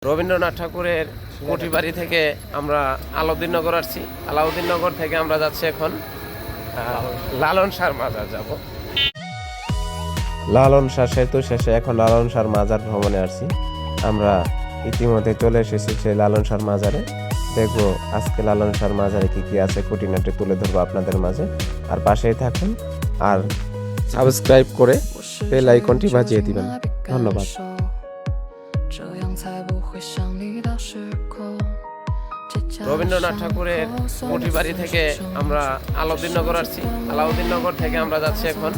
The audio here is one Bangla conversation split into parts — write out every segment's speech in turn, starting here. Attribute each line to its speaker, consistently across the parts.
Speaker 1: রবীন্দ্রনাথ ঠাকুরের কুঠি বাড়ি থেকে আমরা আলাউদ্দিননগর আসছি। আলাউদ্দিননগর থেকে আমরা যাচ্ছি এখন লালন শাহর মাজার যাব। লালন শাহ সেতু শেষে এখন লালন শাহর মাজার ভ্রমণে আসছি। আমরা ইতিমধ্যে চলে এসেছি সেই লালন শাহর মাজারে। দেখবো আজকে লালন শাহর মাজারে কি কি আছে খুঁটিনাটি তুলে ধরবো আপনাদের মাঝে। আর পাশেই থাকুন আর সাবস্ক্রাইব করে বেল আইকনটি বাজিয়ে দিবেন। ধন্যবাদ। রবীন্দ্রনাথ ঠাকুরের কুঠি বাড়ি থেকে আমরা আলাউদ্দিননগর আসছি। আলাউদ্দিননগর থেকে আমরা যাচ্ছি এখন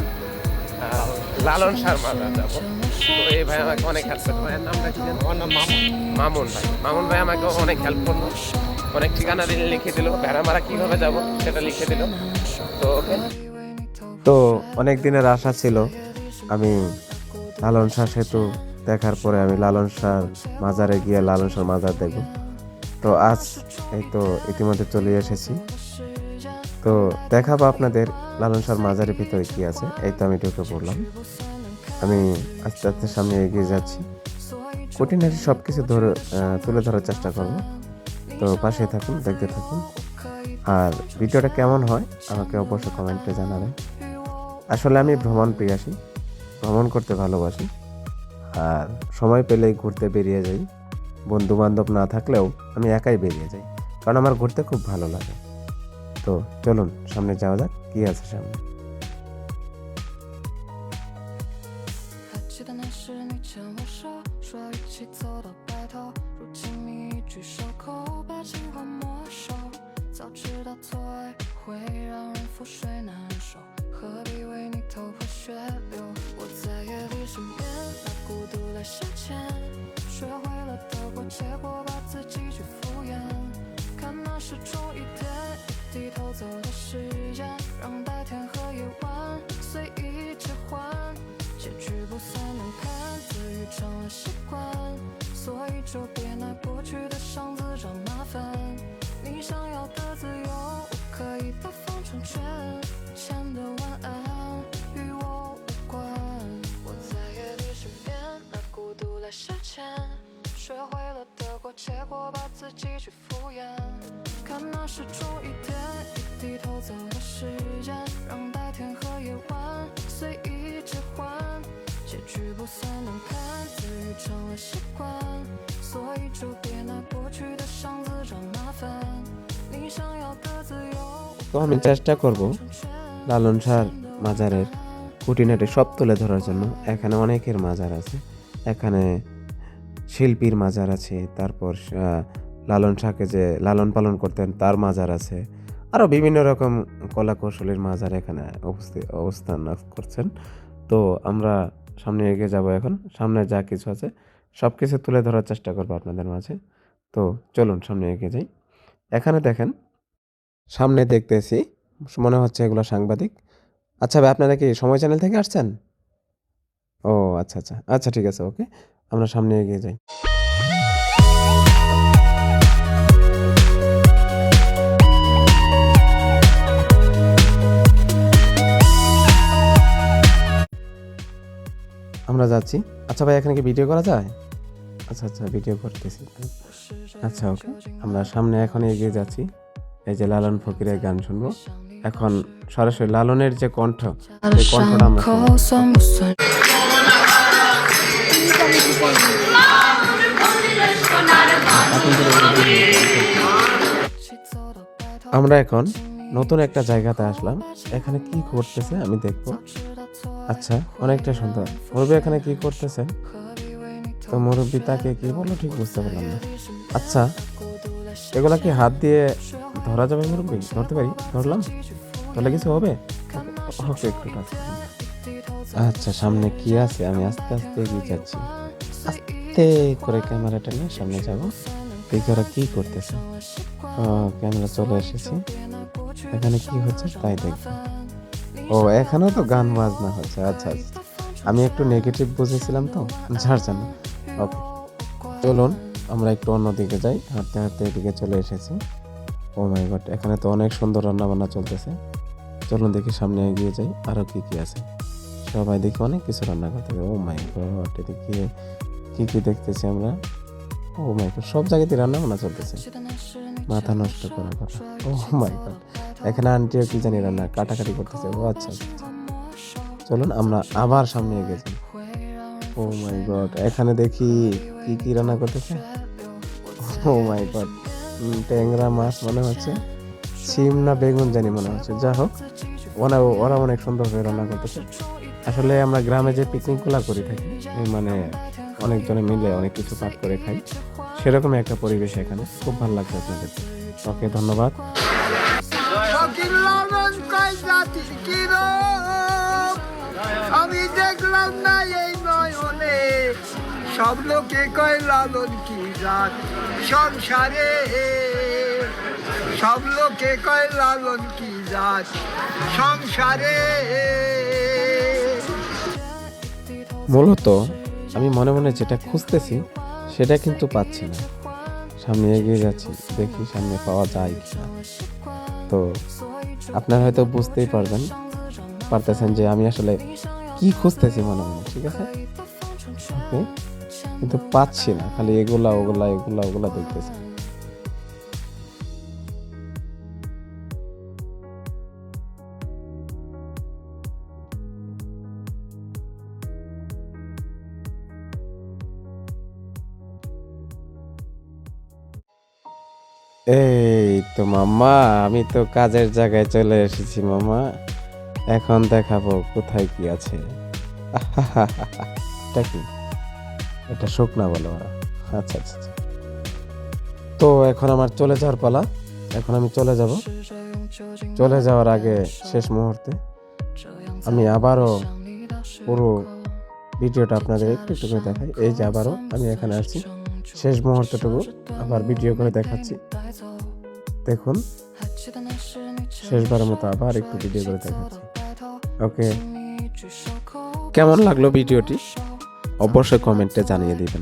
Speaker 1: লালন শাহর মাজার যাব। তো এই ভাই আমাকে অনেক হেল্প করলো। ভাইয়ের নামটা কি জানেন? আমার নাম মামুন ভাই। মামুন ভাই আমাকে অনেক হেল্প করলো, অনেক ঠিকানা লিখে দিল, ভেড়ামারা কিভাবে যাব সেটা লিখে দিল। তো ওকে, তো অনেক দিনের আশা ছিল আমি লালন শাহ সেতু দেখার পরে আমি লালন শাহর মাজারে গিয়ে লালন শাহর মাজার দেখব। তো আজ এই তো ইতিমধ্যে চলে এসেছি। তো দেখাবো আপনাদের লালন শাহর মাজারের ভিতরে কি আছে। এই তো আমি ঢুকে পড়লাম। আমি আস্তে আস্তে সামনে এগিয়ে যাচ্ছি, খুঁটিনাটি সব কিছু তুলে ধরার চেষ্টা করব। তো পাশে থাকুন, দেখতে থাকুন। আর ভিডিওটা কেমন হয় আমাকে অবশ্যই কমেন্টে জানাবেন। আসলে আমি ভ্রমণ প্রিয়াসী, ভ্রমণ করতে ভালোবাসি। আর সময় পেলেই ঘুরতে বেরিয়ে যাই। বন্ধু বান্ধব না থাকলেও আমি একাই বেরিয়ে যাই, কারণ আমার ঘুরতে খুব ভালো লাগে। তো চলুন সামনে যাওয়া যাক, কি আছে সামনে।
Speaker 2: 就别拿过去的伤自找麻烦，你想要的自由，我可以大方成全，钱的晚安与我无关。我在夜里身边，拿孤独来实践，学会了得过且过，把自己去敷衍，看那时钟一点一低头走的时间，让白天和夜晚随意切换，结局不算难看，自愈成了习惯。所以就别拿过去的伤自找麻烦，你想要的自由。
Speaker 1: তো আমি চেষ্টা করব লালন শাহর মাজারের খুঁটিনাটি সব তুলে ধরার জন্য। এখানে অনেকের মাজার আছে, এখানে শিল্পীর মাজার আছে, তারপর লালন শাহকে যে লালন পালন করতেন তার মাজার আছে, আরও বিভিন্ন রকম কলা কৌশলীর মাজার এখানে অবস্থান করছেন। তো আমরা সামনে এগিয়ে যাব। এখন সামনে যা কিছু আছে সব কিছু তুলে ধরার চেষ্টা করবো আপনাদের মাঝে। তো চলুন সামনে এগিয়ে যাই। এখানে দেখেন, সামনে দেখতেছি মনে হচ্ছে এগুলো সাংবাদিক। আচ্ছা ভাই, আপনারা কি সময় চ্যানেল থেকে আসছেন? ও আচ্ছা আচ্ছা আচ্ছা, ঠিক আছে, ওকে, আমরা সামনে এগিয়ে যাই। আমরা যাচ্ছি। আচ্ছা ভাই, এখানে কি ভিডিও করা যায়? আচ্ছা আচ্ছা, ভিডিও করতেছি। আচ্ছা ওকে, আমরা সামনে এখন এগিয়ে যাচ্ছি। এই যে লালন ফকিরের গান শুনবো এখন, সরাসরি লালনের যে কণ্ঠ, সেই কণ্ঠটা আমরা আমরা এখন নতুন একটা জায়গাতে আসলাম। এখানে কি করতেছে আমি দেখবো। আচ্ছা, অনেকটা সুন্দর। মুরব্বী এখানে কি করতেছেন? তো মুরব্বী তাকে কি বললো ঠিক বুঝতে পারলাম না। আচ্ছা, এগুলা কি হাত দিয়ে ধরা যাবে মুরব্বী? ধরতে পারি? ধরলাম? তাহলে কিছু হবে? ওকে, একটু টাচ। আচ্ছা, সামনে কি আছে? আমি আস্তে আস্তে এগিয়ে যাচ্ছি, আস্তে করে ক্যামেরাটা নিয়ে সামনে যাবো। দেখি ওরা কি করতেছে। ক্যামেরা চলে এসেছি, এখানে কি হচ্ছে তাই দেখবো। ও, এখানেও তো গান বাজনা হচ্ছে। আচ্ছা আচ্ছা, আমি একটু নেগেটিভ বুঝেছিলাম তো, যার জন্য। ওকে, চলুন আমরা একটু অন্যদিকে যাই। হাঁটতে হাঁটতে এদিকে চলে এসেছি। ও মাই গড, এখানে তো অনেক সুন্দর রান্না বান্না চলতেছে। চলুন দেখি সামনে এগিয়ে যাই, আরো কি কি আছে। সবাই দেখি অনেক কিছু রান্না করতেছে। ও মাই গড, এদিকে কি কি দেখতেছি আমরা।
Speaker 3: ও মাই গড, সব জায়গাতে রান্না বান্না চলতেছে, মাথা নষ্ট করার কথা। ও মাই গড, এখানে আন্টিও কি জানি রান্না কাটাকাটি করতেছে। ও আচ্ছা আচ্ছা আচ্ছা। চলুন আমরা আবার সামনে এগিয়ে যাই। ও মাই গড, এখানে দেখি কি কি রান্না করতেছে। ও মাই গড, ট্যাংরা মাছ মনে হচ্ছে, সিম না বেগুন জানি মনে হচ্ছে। যা হোক, ওরা অনেক সুন্দরভাবে রান্না করতেছে। আসলে আমরা গ্রামে যে পিকনিকগুলো করে থাকি, মানে অনেকজনে মিলে অনেক কিছু পাক করে খাই, সেরকমই একটা পরিবেশ এখানে। খুব ভালো লাগছে আপনাদের। ওকে, ধন্যবাদ।
Speaker 4: ফকির লালন কয় জাতির কি রূপ, আমি দেখলাম না এই নয়নে, সব লোকে কয় লালন কি জাত সংসারে, সব লোকে কয় লালন কি জাত সংসারে।
Speaker 3: মূলত আমি মনে মনে যেটা খুঁজতেছি সেটা কিন্তু পাচ্ছি না। সামনে এগিয়ে যাচ্ছি, দেখি সামনে পাওয়া যায় কিনা। তো আপনারা হয়তো বুঝতেই পারতেছেন যে আমি আসলে কি খুঁজতেছি মনে মনে, ঠিক আছে? ওকে, কিন্তু পাচ্ছি না, খালি এগুলা ওগুলা দেখতেছি। এই তো মামা, আমি তো কাজের জায়গায় চলে এসেছি মামা। এখন দেখাবো কোথায় কি আছে। এটা কি? এটা শুকনা বলে ওরা। আচ্ছা আচ্ছা আচ্ছা। তো এখন আমার চলে যাওয়ার পালা। এখন আমি চলে যাব। চলে যাওয়ার আগে শেষ মুহূর্তে আমি আবারও পুরো ভিডিওটা আপনাদের একটু করে দেখাই। এই যে আবারও আমি এখানে আসছি, শেষ মুহূর্তটুকু আবার ভিডিও করে দেখাচ্ছি। দেখুন, শেষবারের মতো আবার একটু ভিডিও করে দেখাচ্ছি। ওকে, কেমন লাগলো ভিডিওটি অবশ্যই কমেন্টে জানিয়ে দিবেন।